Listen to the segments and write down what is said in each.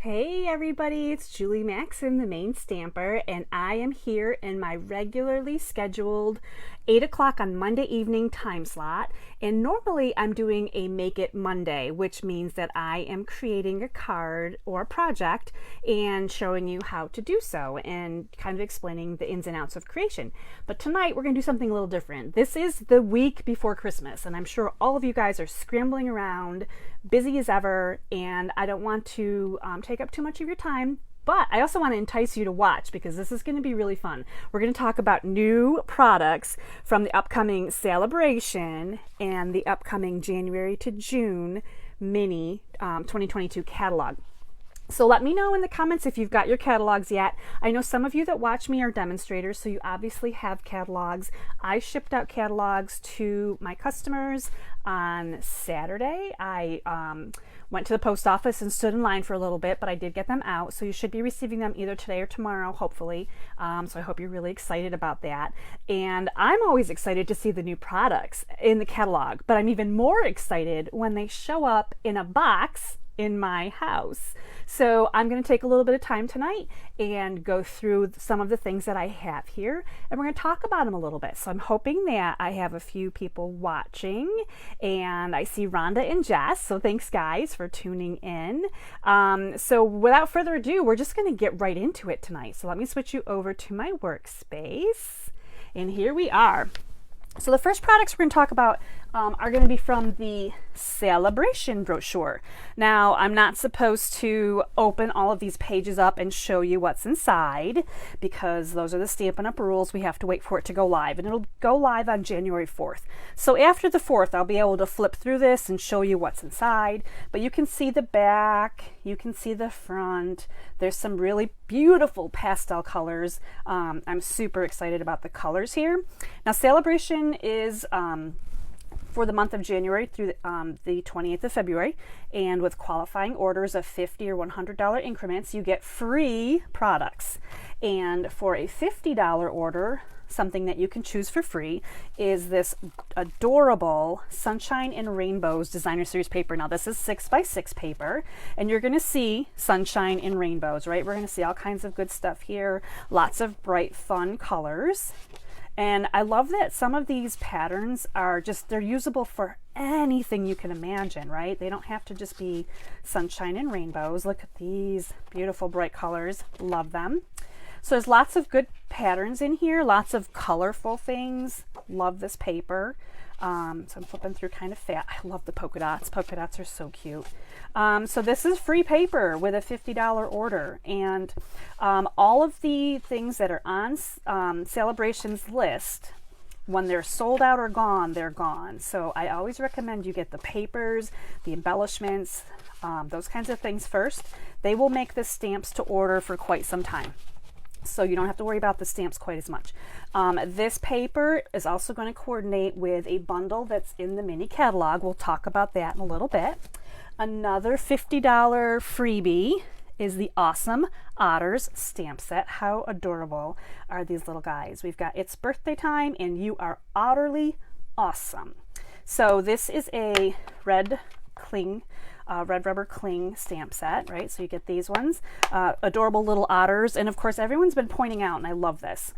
Hey everybody, it's Julie Maxim, the main stamper, and I am here in my regularly scheduled 8 o'clock on Monday evening time slot. And normally I'm doing a Make It Monday, which means that I am creating a card or a project and showing you how to do so and kind of explaining the ins and outs of creation. But tonight we're going to do something a little different. This is the week before Christmas, and I'm sure all of you guys are scrambling around, busy as ever, and I don't want to take up too much of your time, but I also want to entice you to watch because this is going to be really fun. We're going to talk about new products from the upcoming Sale-A-Bration and the upcoming January to June Mini 2022 catalog. So let me know in the comments if you've got your catalogs yet. I know some of you that watch me are demonstrators, so you obviously have catalogs. I shipped out catalogs to my customers on Saturday. I went to the post office and stood in line for a little bit, but I did get them out, so you should be receiving them either today or tomorrow, hopefully. So I hope you're really excited about that. And I'm always excited to see the new products in the catalog, but I'm even more excited when they show up in a box in my house. So I'm going to take a little bit of time tonight and go through some of the things that I have here, and we're going to talk about them a little bit. So I'm hoping that I have a few people watching, and I see Rhonda and Jess, so thanks guys for tuning in. So without further ado, we're just going to get right into it tonight. So let me switch you over to my workspace, and here we are. So the first products we're going to talk about are going to be from the Sale-A-Bration brochure. Now, I'm not supposed to open all of these pages up and show you what's inside because those are the Stampin' Up rules. We have to wait for it to go live, and it'll go live on January 4th. So after the 4th, I'll be able to flip through this and show you what's inside, but you can see the back, you can see the front. There's some really beautiful pastel colors. I'm super excited about the colors here. Now, Sale-A-Bration is for the month of January through the 28th of February, and with qualifying orders of $50 or $100 increments, you get free products. And for a $50 order, something that you can choose for free is this adorable Sunshine and Rainbows designer series paper. Now this is 6x6 paper, and you're going to see sunshine and rainbows, right? We're going to see all kinds of good stuff here, lots of bright fun colors. And I love that some of these patterns are just, they're usable for anything you can imagine, right? They don't have to just be sunshine and rainbows. Look at these beautiful bright colors. Love them. So there's lots of good patterns in here, lots of colorful things. Love this paper. So I'm flipping through kind of fast. I love the polka dots. Polka dots are so cute. So this is free paper with a $50 order. And all of the things that are on Sale-A-Bration's list, when they're sold out or gone, they're gone. So I always recommend you get the papers, the embellishments, those kinds of things first. They will make the stamps to order for quite some time, so you don't have to worry about the stamps quite as much. This paper is also going to coordinate with a bundle that's in the mini catalog. We'll talk about that in a little bit. Another $50 freebie is the awesome Otters stamp set. How adorable are these little guys? We've got It's Birthday Time and You Are Otterly Awesome. So this is a red rubber cling stamp set, right? So you get these ones, adorable little otters. And of course, everyone's been pointing out, and I love this,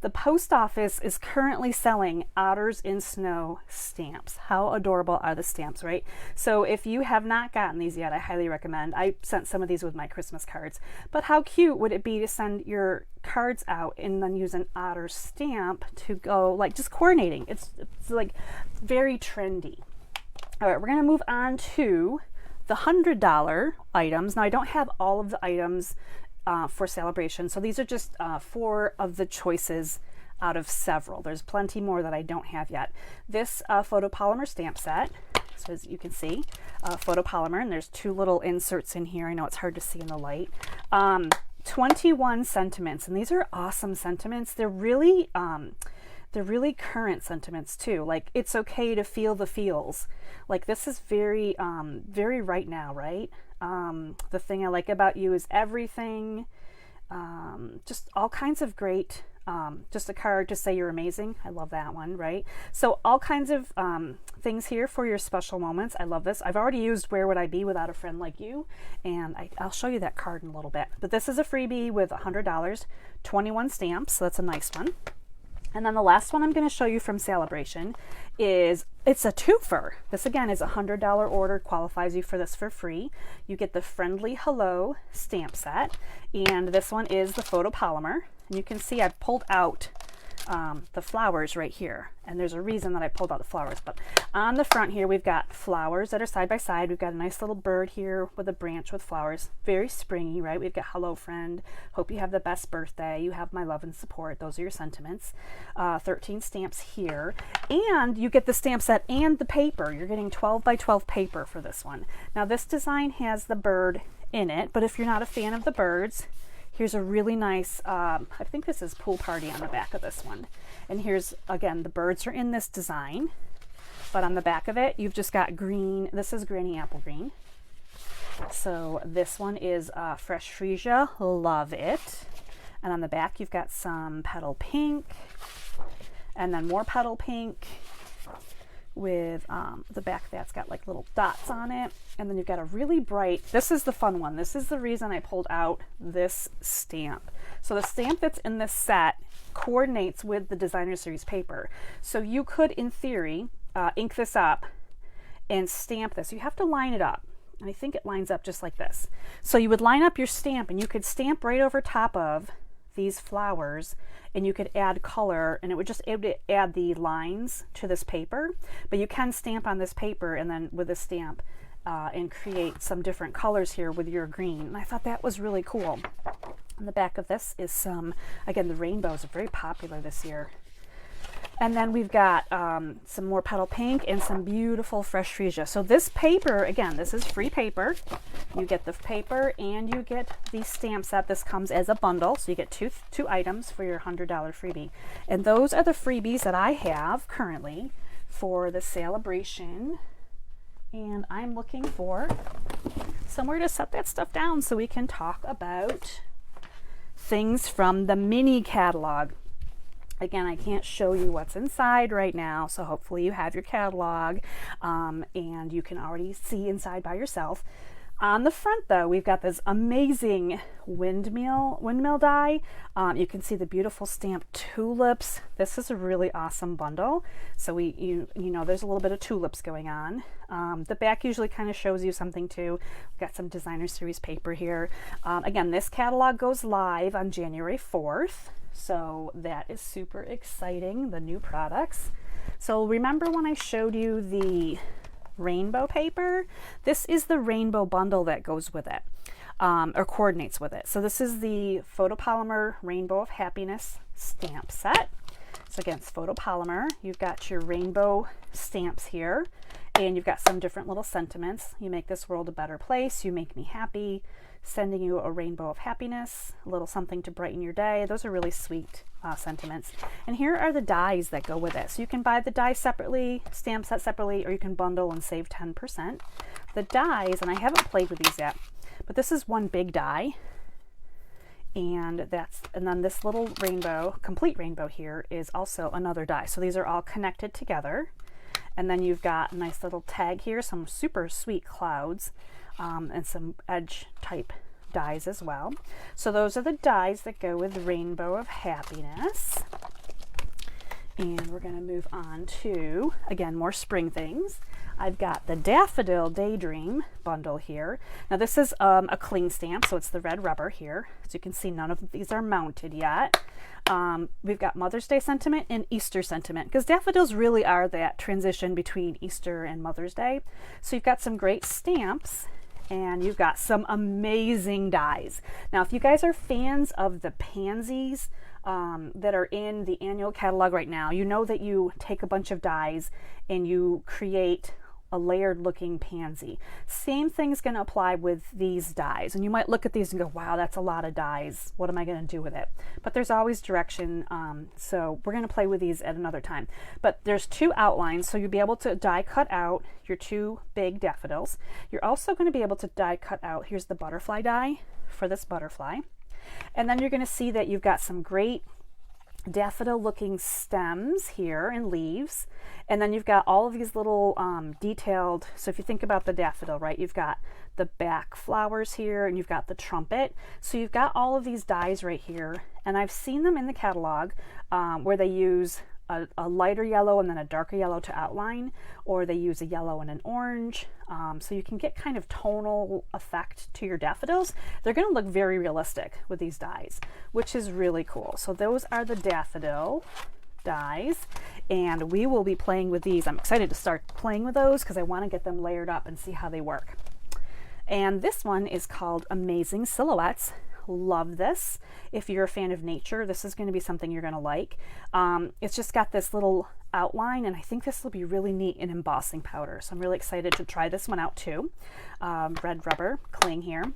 the post office is currently selling Otters in Snow stamps. How adorable are the stamps, right? So if you have not gotten these yet, I highly recommend. I sent some of these with my Christmas cards, but how cute would it be to send your cards out and then use an otter stamp to go, like, just coordinating. It's like very trendy. All right, we're going to move on to the $100 items. Now I don't have all of the items for Sale-A-Bration, so these are just 4 of the choices out of several. There's plenty more that I don't have yet. This photopolymer stamp set, so as you can see, photopolymer, and there's 2 little inserts in here. I know it's hard to see in the light. 21 sentiments, and these are awesome sentiments. They're really current sentiments too. Like, it's okay to feel the feels. Like, this is very very right now, right? The thing I like about you is everything. Just all kinds of great just a card to say you're amazing. I love that one, right? So all kinds of things here for your special moments. I love this. I've already used Where Would I Be Without a Friend Like You, and I'll show you that card in a little bit. But this is a freebie with $100, 21 stamps, so that's a nice one. And then the last one I'm going to show you from Sale-A-Bration is, it's a twofer. This again is a $100 order, qualifies you for this for free. You get the Friendly Hello stamp set, and this one is the photopolymer. And you can see I've pulled out the flowers right here, and there's a reason that I pulled out the flowers. But on the front here we've got flowers that are side by side. We've got a nice little bird here with a branch with flowers, very springy, right? We've got hello friend, hope you have the best birthday, you have my love and support. Those are your sentiments. 13 stamps here, and you get the stamp set and the paper. You're getting 12 by 12 paper for this one. Now this design has the bird in it, but if you're not a fan of the birds, here's a really nice, I think this is Pool Party on the back of this one. And here's, again, the birds are in this design, but on the back of it, you've just got green. This is Granny Apple Green. So this one is Fresh Freesia, love it. And on the back, you've got some Petal Pink, and then more Petal Pink with the back that's got like little dots on it. And then you've got a really bright, this is the fun one. This is the reason I pulled out this stamp. So the stamp that's in this set coordinates with the Designer Series paper. So you could, in theory, ink this up and stamp this. You have to line it up. And I think it lines up just like this. So you would line up your stamp, and you could stamp right over top of these flowers, and you could add color, and it would add the lines to this paper. But you can stamp on this paper and then with a stamp and create some different colors here with your green. And I thought that was really cool. On the back of this is some, again, the rainbows are very popular this year. And then we've got some more Petal Pink and some beautiful Fresh Freesia. So this paper, again, this is free paper. You get the paper and you get the stamp set. This comes as a bundle, so you get two items for your $100 freebie. And those are the freebies that I have currently for the Sale-A-Bration. And I'm looking for somewhere to set that stuff down so we can talk about things from the mini catalog. Again, I can't show you what's inside right now, so hopefully you have your catalog and you can already see inside by yourself. On the front, though, we've got this amazing windmill die. You can see the beautiful stamped tulips. This is a really awesome bundle. So you know, there's a little bit of tulips going on. The back usually kind of shows you something too. We've got some Designer Series paper here. Again, this catalog goes live on January 4th. So that is super exciting, the new products. So remember when I showed you the rainbow paper? This is the rainbow bundle that goes with it, or coordinates with it. So this is the Photopolymer Rainbow of Happiness stamp set. So again, it's photopolymer. You've got your rainbow stamps here, and you've got some different little sentiments. You make this world a better place. You make me happy. Sending you a rainbow of happiness, a little something to brighten your day. Those are really sweet sentiments. And here are the dies that go with it. So you can buy the die separately, stamp set separately, or you can bundle and save 10%. The dies, and I haven't played with these yet, but this is one big die. And then this little rainbow, complete rainbow here, is also another die. So these are all connected together. And then you've got a nice little tag here, some super sweet clouds. And some edge type dies as well. So those are the dies that go with Rainbow of Happiness. And we're going to move on to, again, more spring things. I've got the Daffodil Daydream bundle here. Now this is a cling stamp, so it's the red rubber here. As you can see, none of these are mounted yet. We've got Mother's Day sentiment and Easter sentiment, because daffodils really are that transition between Easter and Mother's Day. So you've got some great stamps, and you've got some amazing dies. Now, if you guys are fans of the pansies that are in the annual catalog right now, you know that you take a bunch of dies and you create a layered looking pansy. Same thing's going to apply with these dies. And you might look at these and go, wow, that's a lot of dies. What am I going to do with it? But there's always direction. So we're going to play with these at another time. But there's two outlines. So you'll be able to die cut out your two big daffodils. You're also going to be able to die cut out, here's the butterfly die for this butterfly. And then you're going to see that you've got some great daffodil looking stems here and leaves, and then you've got all of these little detailed, so if you think about the daffodil, right, you've got the back flowers here and you've got the trumpet, so you've got all of these dies right here, and I've seen them in the catalog where they use a lighter yellow and then a darker yellow to outline, or they use a yellow and an orange, so you can get kind of tonal effect to your daffodils. They're going to look very realistic with these dies, which is really cool. So those are the daffodil dies, and we will be playing with these. I'm excited to start playing with those because I want to get them layered up and see how they work. And this one is called Amazing Silhouettes. Love this. If you're a fan of nature, this is going to be something you're going to like. It's just got this little outline, and I think this will be really neat in embossing powder. So I'm really excited to try this one out too. Red rubber cling here.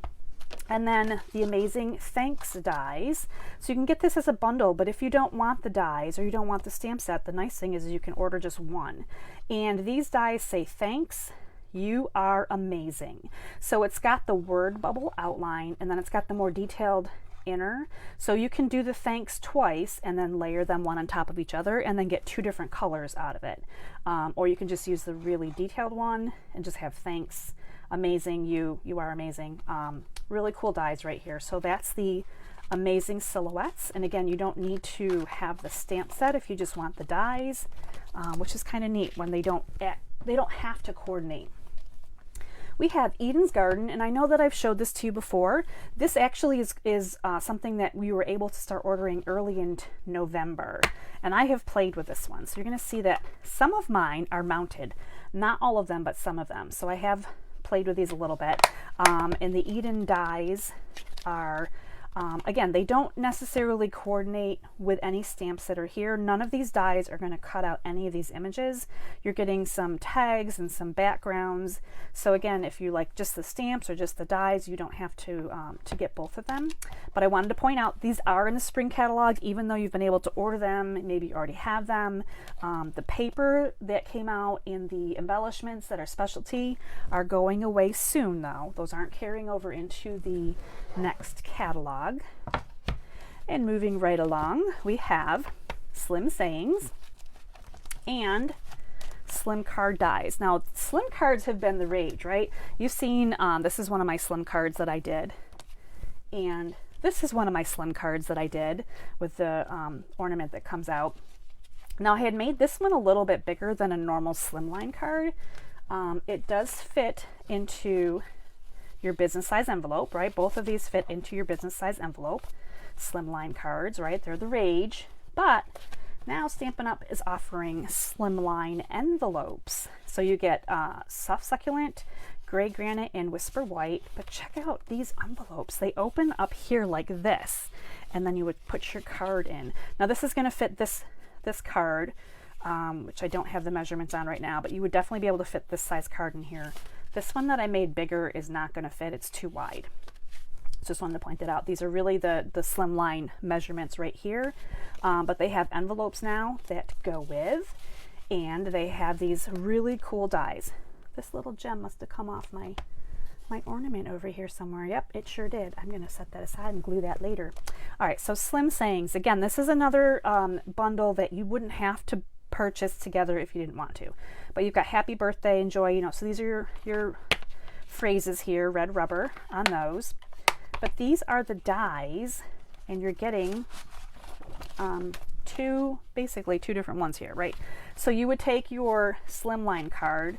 And then the Amazing Thanks dies. So you can get this as a bundle, but if you don't want the dies or you don't want the stamp set, the nice thing is you can order just one. And these dies say thanks. You are amazing. So it's got the word bubble outline, and then it's got the more detailed inner. So you can do the thanks twice and then layer them one on top of each other and then get two different colors out of it. Or you can just use the really detailed one and just have thanks, amazing, you are amazing. Really cool dies right here. So that's the Amazing Silhouettes. And again, you don't need to have the stamp set if you just want the dies, which is kind of neat when they don't have to coordinate. We have Eden's Garden, and I know that I've showed this to you before. This actually is something that we were able to start ordering early in November, and I have played with this one. So you're going to see that some of mine are mounted, not all of them, but some of them. So I have played with these a little bit, and the Eden dies are again, they don't necessarily coordinate with any stamps that are here. None of these dies are going to cut out any of these images. You're getting some tags and some backgrounds. So again, if you like just the stamps or just the dies, you don't have to get both of them. But I wanted to point out these are in the spring catalog, even though you've been able to order them. Maybe you already have them. The paper that came out in the embellishments that are specialty are going away soon, though. Those aren't carrying over into the next catalog. And moving right along, we have Slim Sayings and Slim Card dies. Now, Slim cards have been the rage, right? You've seen, this is one of my Slim cards that I did, and this is one of my Slim cards that I did with the ornament that comes out. Now, I had made this one a little bit bigger than a normal Slimline card. It does fit into your business size envelope, right? Both of these fit into your business size envelope. Slimline cards, right? They're the rage. But now Stampin' Up is offering Slimline envelopes. So you get soft succulent, gray granite, and whisper white. But check out these envelopes. They open up here like this, and then you would put your card in. Now this is going to fit this card, which I don't have the measurements on right now, but you would definitely be able to fit this size card in here. This one that I made bigger is not going to fit. It's too wide. Just wanted to point that out. These are really the Slimline measurements right here, but they have envelopes now that go with, and they have these really cool dies. This little gem must have come off my ornament over here somewhere. Yep, it sure did. I'm going to set that aside and glue that later. All right, so Slim Sayings. Again, this is another bundle that you wouldn't have to purchase together if you didn't want to. But you've got happy birthday, enjoy, so these are your phrases here, red rubber on those. But these are the dies, and you're getting basically two different ones here, right? So you would take your Slimline card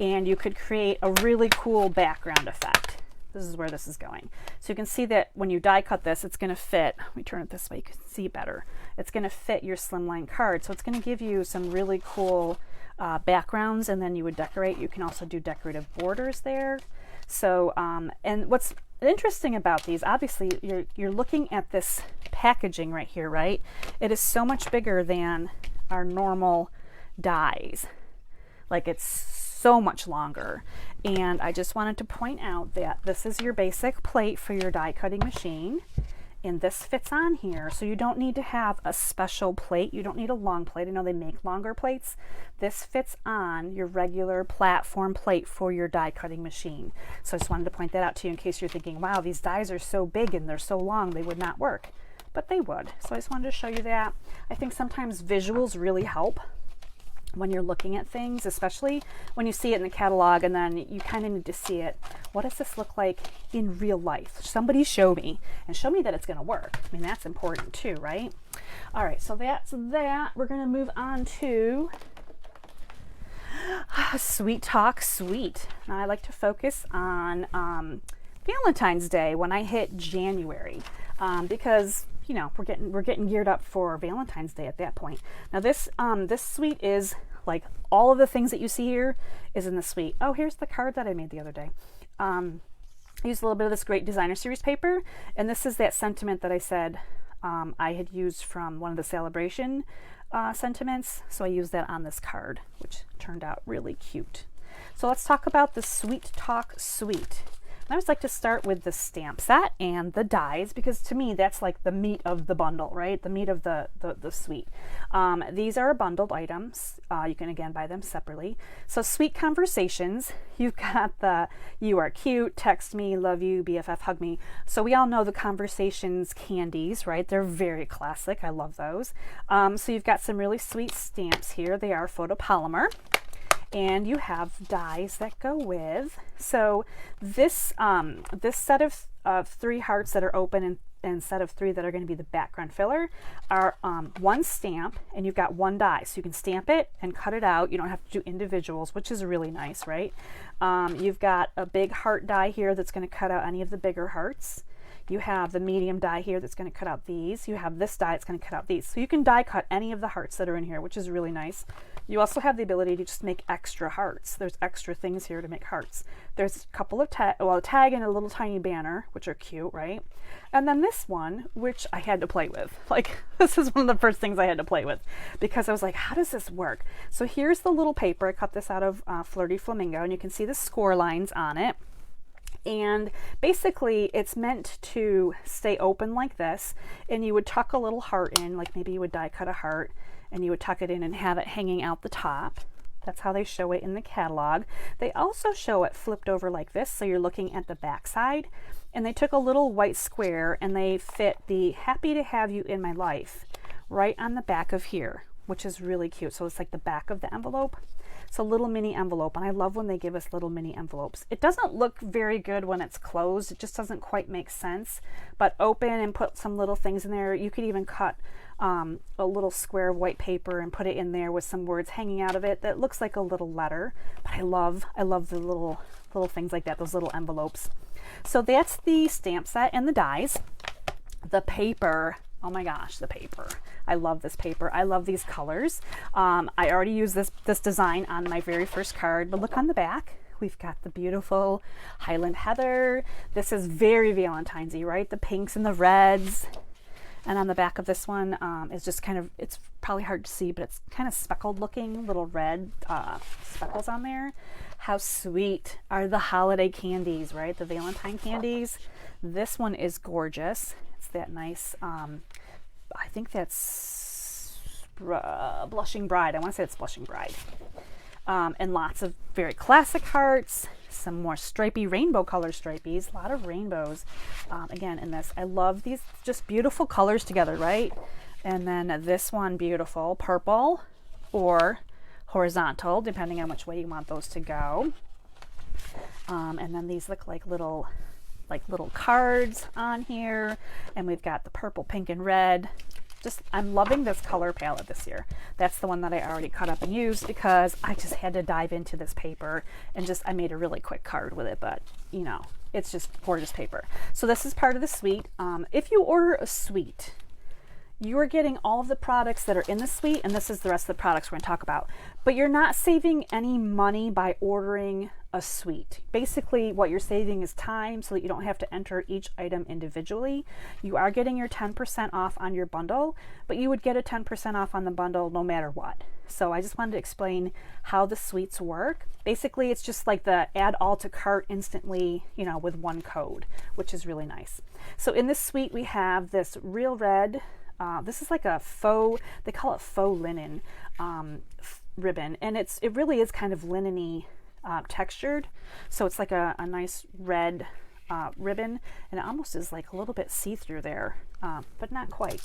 and you could create a really cool background effect. This is where this is going. So you can see that when you die cut this, it's going to fit. Let me turn it this way, you can see better. It's going to fit your Slimline card. So it's going to give you some really cool backgrounds, and then you would decorate. You can also do decorative borders there. So, and what's interesting about these, obviously you're looking at this packaging right here, right? It is so much bigger than our normal dies. Like, it's so much longer. And I just wanted to point out that this is your basic plate for your die cutting machine, and this fits on here. So you don't need to have a special plate. You don't need a long plate. I know they make longer plates. This fits on your regular platform plate for your die cutting machine. So I just wanted to point that out to you in case you're thinking, wow, these dies are so big and they're so long, they would not work. but they would. So I just wanted to show you that. I think sometimes visuals really help when you're looking at things, especially when you see it in the catalog and then you kind of need to see it. What does this look like in real life? Somebody show me, and show me that it's going to work. I mean, that's important too, right? All right, so that's that. We're going to move on to Sweet Talk Sweet. Now, I like to focus on Valentine's Day when I hit January, because you know, we're getting geared up for Valentine's Day at that point. Now this suite is like all of the things that you see here is in the suite. Oh, here's the card that I made the other day. I used a little bit of this great designer series paper, and this is that sentiment that I said I had used from one of the Sale-A-Bration sentiments. So I used that on this card, which turned out really cute. So let's talk about the Sweet Talk Suite. I always like to start with the stamp set and the dies, because to me that's like the meat of the bundle, right? The meat of the suite. These are bundled items. You can again buy them separately. So Sweet Conversations, you've got the You Are Cute, Text Me, Love You, BFF, Hug Me. So we all know the Conversations candies, right? They're very classic. I love those. So you've got some really sweet stamps here. They are photopolymer. And you have dies that go with. So this this set of 3 hearts that are open and set of 3 that are going to be the background filler are 1 stamp, and you've got 1 die. So you can stamp it and cut it out. You don't have to do individuals, which is really nice, right? You've got a big heart die here that's going to cut out any of the bigger hearts. You have the medium die here that's going to cut out these. You have this die that's going to cut out these. So you can die cut any of the hearts that are in here, which is really nice. You also have the ability to just make extra hearts. There's extra things here to make hearts. There's a couple of a tag and a little tiny banner, which are cute, right? And then this one, which I had to play with. Like, this is one of the first things I had to play with, because I was like, how does this work? So here's the little paper. I cut this out of Flirty Flamingo, and you can see the score lines on it. And basically it's meant to stay open like this, and you would tuck a little heart in, like maybe you would die cut a heart and you would tuck it in and have it hanging out the top. That's how they show it in the catalog. They also show it flipped over like this, so you're looking at the back side, and they took a little white square and they fit the Happy to Have You in My Life right on the back of here, which is really cute. So it's like the back of the envelope. It's a little mini envelope, and I love when they give us little mini envelopes. It doesn't look very good when it's closed. It just doesn't quite make sense. But open and put some little things in there. You could even cut a little square of white paper and put it in there with some words hanging out of it that looks like a little letter. But I love the little things like that, those little envelopes. So that's the stamp set and the dies. The paper. Oh my gosh, the paper. I love this paper. I love these colors. I already used this design on my very first card, but look on the back. We've got the beautiful Highland Heather. This is very Valentine's-y, right? The pinks and the reds. And on the back of this one is just kind of, it's probably hard to see, but it's kind of speckled looking, little red speckles on there. How sweet are the holiday candies, right? The Valentine candies. This one is gorgeous. It's that nice, I think that's Blushing Bride. I want to say it's Blushing Bride. And lots of very classic hearts, some more stripy rainbow color stripies, a lot of rainbows again in this. I love these just beautiful colors together, right? And then this one, beautiful purple or horizontal, depending on which way you want those to go. And then these look like little cards on here, and we've got the purple, pink, and red. I'm loving this color palette this year. That's the one that I already cut up and used, because I just had to dive into this paper, and I made a really quick card with it, but you know, it's just gorgeous paper. So this is part of the suite. If you order a suite, you are getting all of the products that are in the suite, and this is the rest of the products we're going to talk about. But you're not saving any money by ordering a suite. Basically, what you're saving is time, so that you don't have to enter each item individually. You are getting your 10% off on your bundle, but you would get a 10% off on the bundle no matter what. So I just wanted to explain how the suites work. Basically, it's just like the add all to cart instantly, you know, with one code, which is really nice. So in this suite, we have this real red. This is like a faux, they call it faux linen ribbon, and it really is kind of linen-y textured. So it's like a nice red ribbon, and it almost is like a little bit see-through there, but not quite.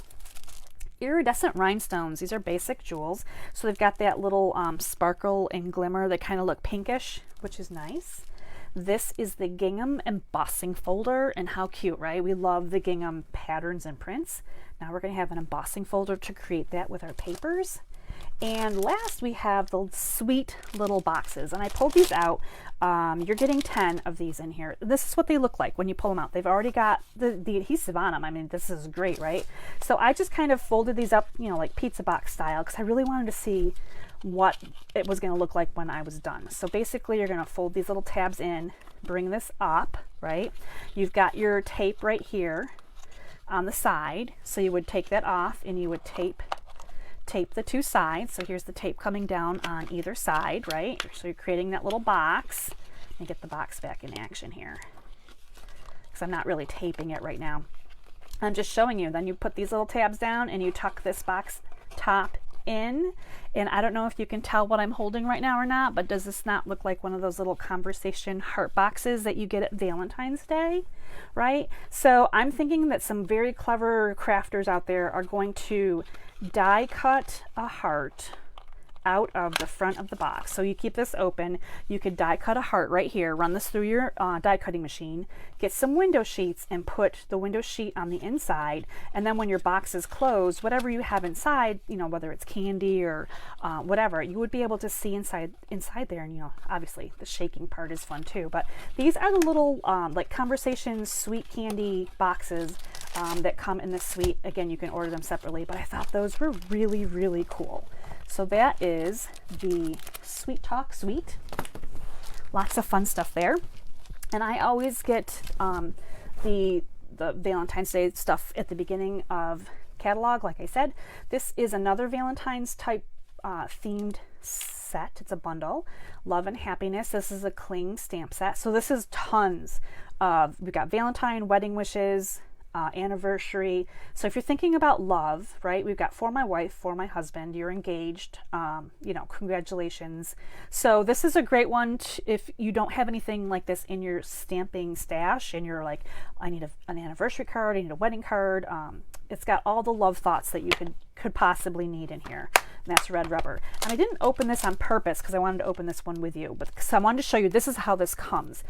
Iridescent rhinestones. These are basic jewels, so they've got that little sparkle and glimmer that kind of look pinkish, which is nice. This is the gingham embossing folder, and how cute, right? We love the gingham patterns and prints. Now we're going to have an embossing folder to create that with our papers. And last we have the sweet little boxes, and I pulled these out. You're getting 10 of these in here. This is what they look like when you pull them out. They've already got the adhesive on them. I mean, this is great, right? So I just kind of folded these up, you know, like pizza box style, because I really wanted to see what it was going to look like when I was done. So basically you're going to fold these little tabs in, bring this up, right? You've got your tape right here on the side, so you would take that off and you would tape the two sides. So here's the tape coming down on either side, right? So you're creating that little box. Let me get the box back in action here, because I'm not really taping it right now. I'm just showing you. Then you put these little tabs down and you tuck this box top in, and I don't know if you can tell what I'm holding right now or not, but does this not look like one of those little conversation heart boxes that you get at Valentine's Day, right? So I'm thinking that some very clever crafters out there are going to die cut a heart out of the front of the box. So you keep this open, you could die cut a heart right here, run this through your die cutting machine, get some window sheets and put the window sheet on the inside, and then when your box is closed, whatever you have inside, you know, whether it's candy or whatever, you would be able to see inside there. And you know, obviously the shaking part is fun too, but these are the little like conversation sweet candy boxes that come in this suite. Again, you can order them separately, but I thought those were really, really cool. So that is the Sweet Talk Suite. Lots of fun stuff there. And I always get the Valentine's Day stuff at the beginning of catalog. Like I said, this is another Valentine's type themed set. It's a bundle. Love and Happiness. This is a cling stamp set. So this is tons of, we've got Valentine, wedding wishes, anniversary. So if you're thinking about love, right, we've got for my wife, for my husband, you're engaged, you know, congratulations. So this is a great one if you don't have anything like this in your stamping stash and you're like, I need an anniversary card, I need a wedding card. It's got all the love thoughts that you could possibly need in here. And that's red rubber. And I didn't open this on purpose because I wanted to open this one with you, but because I wanted to show you this is how this comes.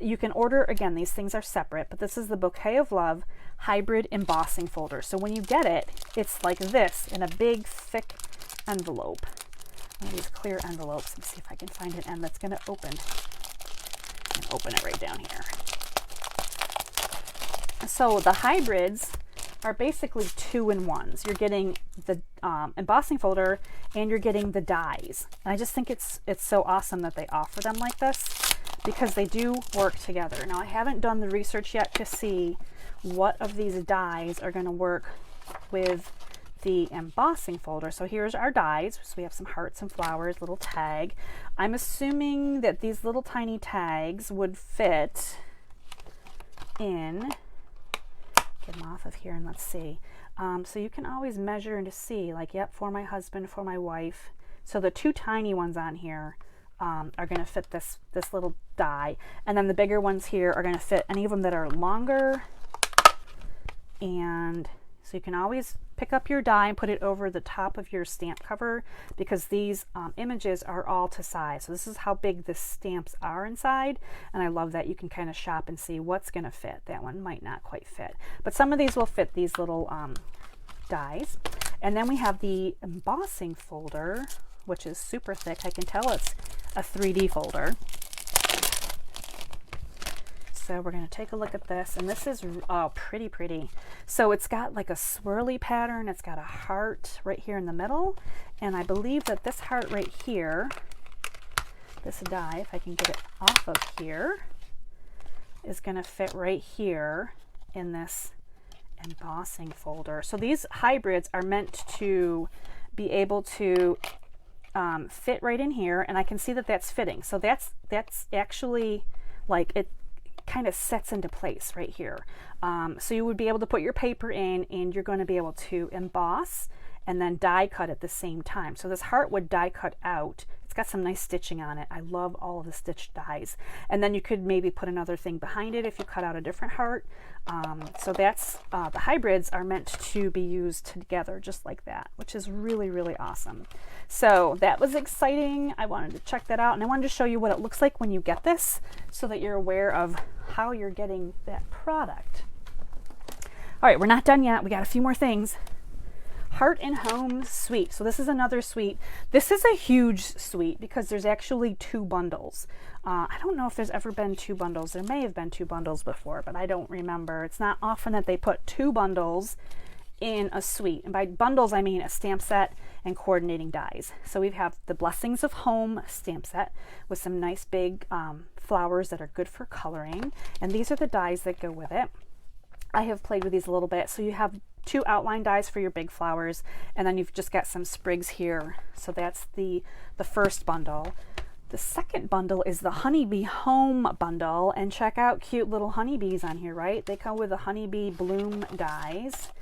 You can order, again, these things are separate, but this is the Bouquet of Love hybrid embossing folder. So when you get it, it's like this in a big thick envelope. One of these clear envelopes. Let me see if I can find an end that's going to open. And open it right down here. So the hybrids are basically 2-in-1s. You're getting the embossing folder and you're getting the dies. And I just think it's so awesome that they offer them like this, because they do work together. Now I haven't done the research yet to see what of these dies are going to work with the embossing folder. So here's our dies. So we have some hearts and flowers, little tag. I'm assuming that these little tiny tags would fit in. Get them off of here and let's see. So you can always measure and to see, like, yep, for my husband, for my wife. So the two tiny ones on here are going to fit this little die, and then the bigger ones here are going to fit any of them that are longer. And so you can always pick up your die and put it over the top of your stamp cover, because these images are all to size. So this is how big the stamps are inside, and I love that you can kind of shop and see what's going to fit. That one might not quite fit, but some of these will fit these little dies. And then we have the embossing folder, which is super thick. I can tell it's a 3D folder. So we're going to take a look at this, and this is pretty. So it's got like a swirly pattern. It's got a heart right here in the middle, and I believe that this heart right here, this die, if I can get it off of here, is going to fit right here in this embossing folder. So these hybrids are meant to be able to fit right in here, and I can see that that's fitting. So that's actually, like, it kind of sets into place right here. So you would be able to put your paper in, and you're going to be able to emboss and then die cut at the same time. So this heart would die cut out. It's got some nice stitching on it. I love all of the stitched dies. And then you could maybe put another thing behind it if you cut out a different heart. So that's, the hybrids are meant to be used together just like that, which is really, really awesome. So that was exciting. I wanted to check that out, and I wanted to show you what it looks like when you get this so that you're aware of how you're getting that product. All right, we're not done yet. We got a few more things. Heart and Home Suite. So this is another suite. This is a huge suite because there's actually 2 bundles. I don't know if there's ever been 2 bundles. There may have been 2 bundles before, but I don't remember. It's not often that they put 2 bundles in a suite. And by bundles, I mean a stamp set and coordinating dies. So we have the Blessings of Home stamp set with some nice big flowers that are good for coloring. And these are the dies that go with it. I have played with these a little bit. So you have 2 outline dies for your big flowers, and then you've just got some sprigs here. So that's the first bundle. The second bundle is the Honeybee Home bundle, and check out cute little honeybees on here, right? They come with the Honeybee Bloom dies,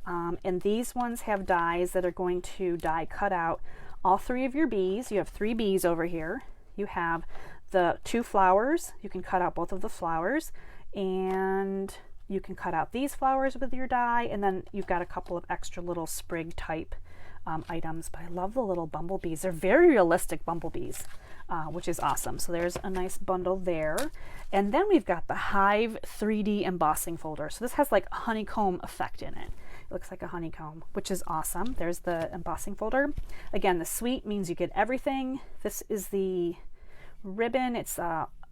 and these ones have dies that are going to die cut out all 3 of your bees. You have 3 bees over here. You have the 2 flowers. You can cut out both of the flowers, and you can cut out these flowers with your die, and then you've got a couple of extra little sprig type items. But I love the little bumblebees. They're very realistic bumblebees, which is awesome. So there's a nice bundle there. And then we've got the Hive 3D embossing folder. So this has like a honeycomb effect in it. It looks like a honeycomb, which is awesome. There's the embossing folder. Again, the suite means you get everything. This is the ribbon. It's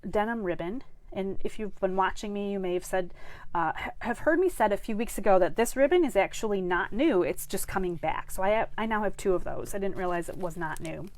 denim ribbon. And if you've been watching me, you may have said, have heard me said a few weeks ago that this ribbon is actually not new. It's just coming back. So I now have 2 of those. I didn't realize it was not new.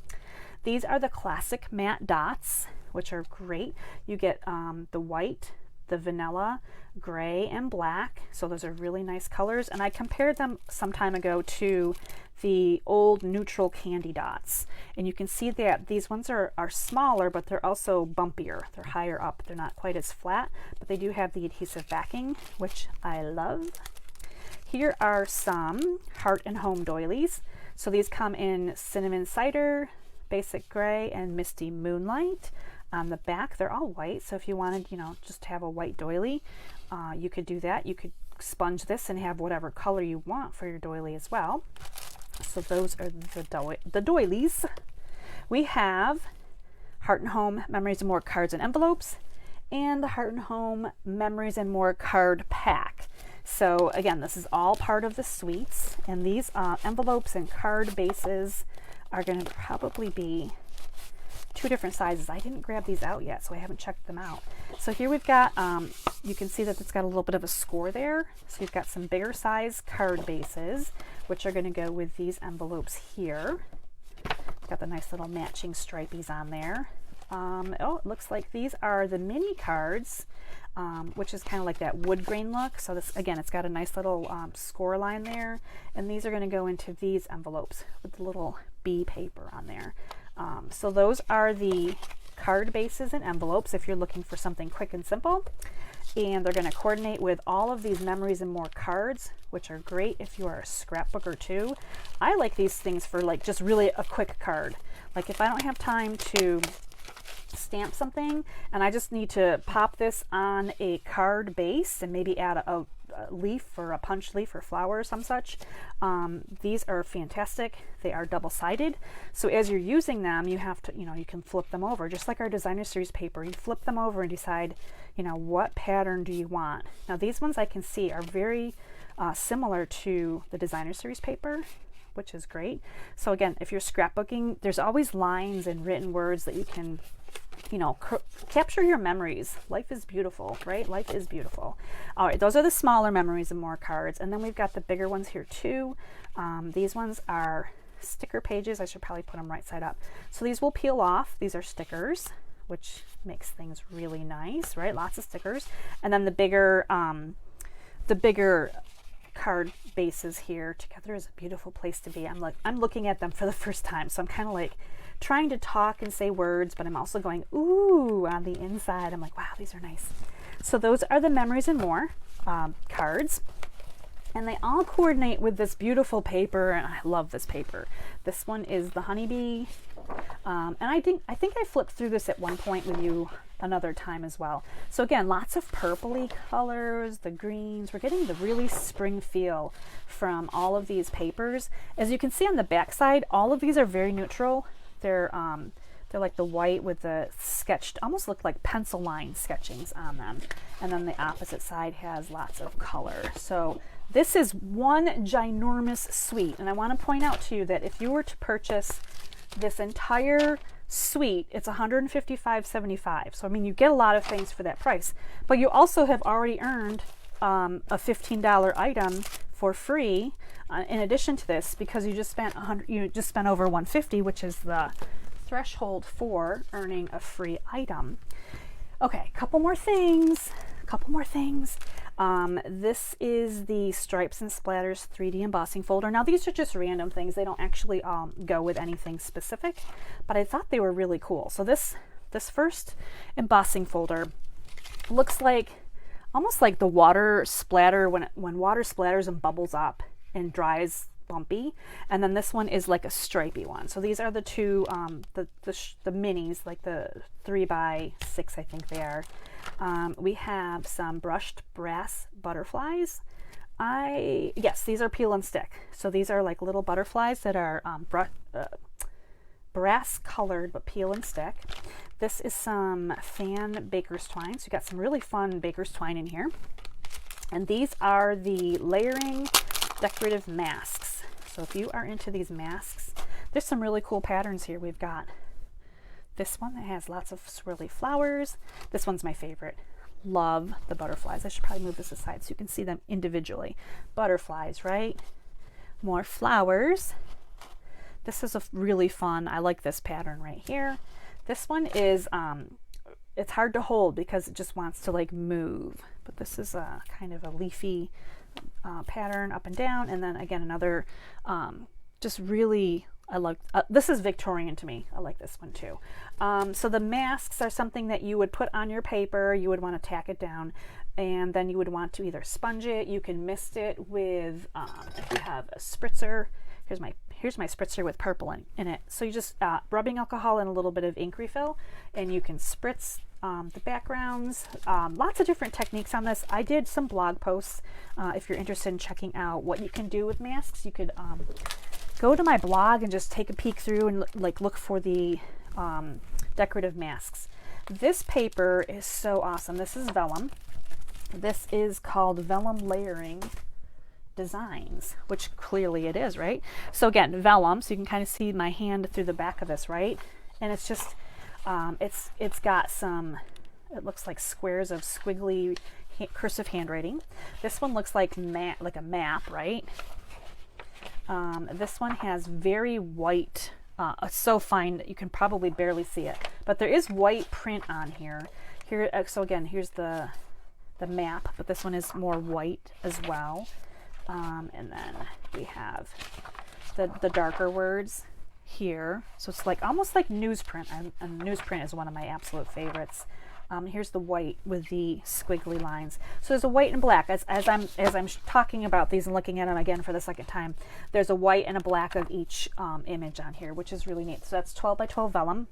These are the classic matte dots, which are great. You get the white, the vanilla, gray, and black. So those are really nice colors. And I compared them some time ago to the old neutral candy dots. And you can see that these ones are smaller, but they're also bumpier. They're higher up. They're not quite as flat, but they do have the adhesive backing, which I love. Here are some Heart and Home doilies. So these come in Cinnamon Cider, Basic Gray, and Misty Moonlight. On the back, they're all white, so if you wanted, you know, just to have a white doily, you could do that. You could sponge this and have whatever color you want for your doily as well. So those are the doilies. We have Heart and Home Memories and More Cards and Envelopes, and the Heart and Home Memories and More card pack. So again, this is all part of the suites, and these envelopes and card bases are going to probably be 2 different sizes. I didn't grab these out yet, so I haven't checked them out. So here we've got, you can see that it's got a little bit of a score there. So we've got some bigger size card bases, which are going to go with these envelopes here. Got the nice little matching stripies on there. Oh, it looks like these are the mini cards, which is kind of like that wood grain look. So this, again, it's got a nice little score line there. And these are going to go into these envelopes with the little bee paper on there. So those are the card bases and envelopes if you're looking for something quick and simple. And they're going to coordinate with all of these Memories and More cards, which are great if you are a scrapbooker too. I like these things for like just really a quick card. Like if I don't have time to stamp something and I just need to pop this on a card base and maybe add a leaf or a punch leaf or flower or some such. These are fantastic. They are double-sided. So as you're using them, you have to, you know, you can flip them over. Just like our designer series paper, you flip them over and decide, you know, what pattern do you want. Now these ones I can see are very similar to the designer series paper, which is great. So again, if you're scrapbooking, there's always lines and written words that you can, you know, capture your memories. Life is beautiful, right? Life is beautiful. All right, those are the smaller Memories and More cards. And then we've got the bigger ones here too. These ones are sticker pages. I should probably put them right side up. So these will peel off. These are stickers, which makes things really nice, right? Lots of stickers. And then the bigger card bases here together is a beautiful place to be. I'm looking at them for the first time, so I'm kind of like trying to talk and say words, but I'm also going ooh on the inside. I'm like, wow, these are nice. So those are the Memories and More cards, and they all coordinate with this beautiful paper, and I love this paper. This one is the Honeybee And I think I flipped through this at one point with you another time as well. So again, lots of purpley colors, the greens. We're getting the really spring feel from all of these papers. As you can see on the back side, all of these are very neutral. They're like the white with the sketched, almost look like pencil line sketchings on them. And then the opposite side has lots of color. So this is one ginormous suite. And I want to point out to you that if you were to purchase this entire suite, it's $155.75. So I mean, you get a lot of things for that price, but you also have already earned a $15 item for free in addition to this, because you just spent over $150, which is the threshold for earning a free item. Okay, couple more things. This is the Stripes and Splatters 3D embossing folder. Now these are just random things. They don't actually go with anything specific, but I thought they were really cool. So this first embossing folder looks like almost like the water splatter when water splatters and bubbles up and dries bumpy, and then this one is like a stripy one. So these are the two the minis, like the 3x6 I think they are. We have some brushed brass butterflies. Yes, these are peel and stick. So these are like little butterflies that are brass colored but peel and stick. This is some fan baker's twine. So you got some really fun baker's twine in here. And these are the layering decorative masks. So if you are into these masks, there's some really cool patterns here. We've got this one that has lots of swirly flowers. This one's my favorite. Love the butterflies. I should probably move this aside so you can see them individually. Butterflies, right? More flowers. This is a really fun, I like this pattern right here. This one is, it's hard to hold because it just wants to like move. But this is a kind of a leafy pattern up and down, and then again another just really, I like this is Victorian to me. I like this one too. So the masks are something that you would put on your paper. You would want to tack it down, and then you would want to either sponge it. You can mist it with if you have a spritzer. Here's my spritzer with purple in it. So you just rubbing alcohol and a little bit of ink refill, and you can spritz the backgrounds. Lots of different techniques on this. I did some blog posts. If you're interested in checking out what you can do with masks, you could go to my blog and just take a peek through and look for the decorative masks. This paper is so awesome. This is Vellum. This is called Vellum Layering Designs, which clearly it is, right? So again, vellum, so you can kind of see my hand through the back of this, right? And it's just it's got some, it looks like squares of squiggly cursive handwriting. This one looks like a map, right? This one has very white, so fine that you can probably barely see it, but there is white print on here. So again, here's the map, but this one is more white as well. And then we have the darker words here. So it's like almost like newsprint, and newsprint is one of my absolute favorites. Here's the white with the squiggly lines. So there's a white and black. As I'm talking about these and looking at them again for the second time, there's a white and a black of each image on here, which is really neat. So that's 12 by 12 vellum.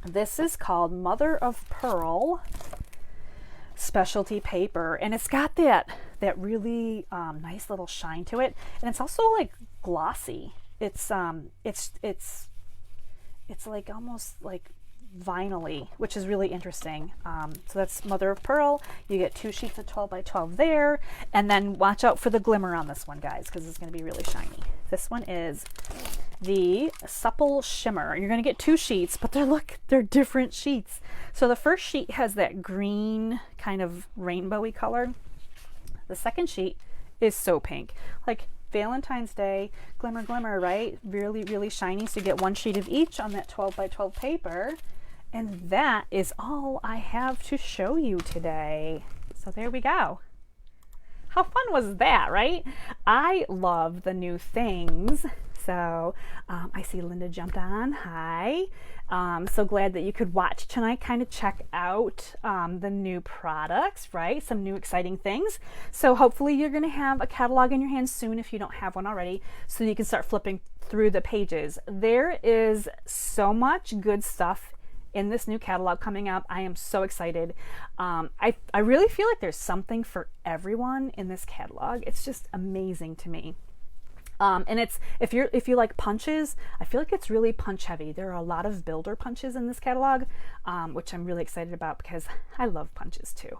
This is called Mother of Pearl specialty paper, and it's got that really nice little shine to it, and it's also like glossy. It's like almost like vinyl-y, which is really interesting. So that's Mother of Pearl. You get 2 sheets of 12 by 12 there, and then watch out for the glimmer on this one, guys, because it's going to be really shiny. This one is the Supple Shimmer. You're going to get 2 sheets, but they're different sheets. So the first sheet has that green kind of rainbowy color. The second sheet is so pink, like Valentine's Day, glimmer, glimmer, right? Really, really shiny. So you get 1 sheet of each on that 12 by 12 paper. And that is all I have to show you today. So there we go. How fun was that, right? I love the new things. So I see Linda jumped on. Hi. So glad that you could watch tonight, kind of check out the new products, right? Some new exciting things. So hopefully you're going to have a catalog in your hands soon if you don't have one already, so you can start flipping through the pages. There is so much good stuff in this new catalog coming up. I am so excited. I really feel like there's something for everyone in this catalog. It's just amazing to me. And it's, if you like punches, I feel like it's really punch heavy. There are a lot of builder punches in this catalog, which I'm really excited about because I love punches too.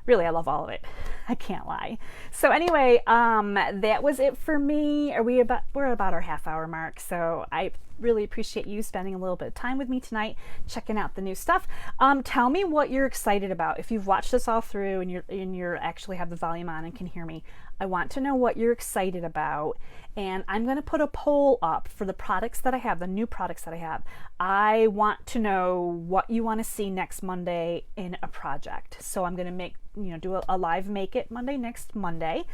Really, I love all of it. I can't lie. So anyway, that was it for me. We're about our half-hour mark. So I really appreciate you spending a little bit of time with me tonight, checking out the new stuff. Tell me what you're excited about. If you've watched this all through and you're actually have the volume on and can hear me, I want to know what you're excited about. And I'm going to put a poll up for the products that I have, the new products that I have. I want to know what you want to see next Monday in a project. So I'm going to do a live Make It Monday next Monday.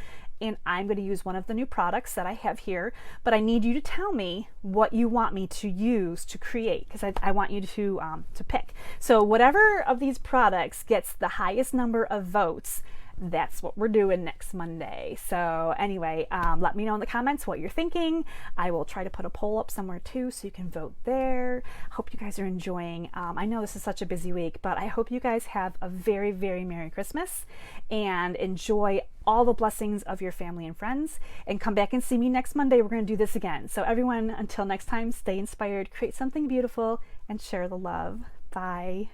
And I'm going to use one of the new products that I have here, but I need you to tell me what you want me to use to create, because I want you to pick. So whatever of these products gets the highest number of votes, that's what we're doing next Monday. So anyway, let me know in the comments what you're thinking. I will try to put a poll up somewhere too, so you can vote there. Hope you guys are enjoying. I know this is such a busy week, but I hope you guys have a very, very Merry Christmas and enjoy all the blessings of your family and friends, and come back and see me next Monday. We're going to do this again. So everyone, until next time, stay inspired, create something beautiful, and share the love. Bye.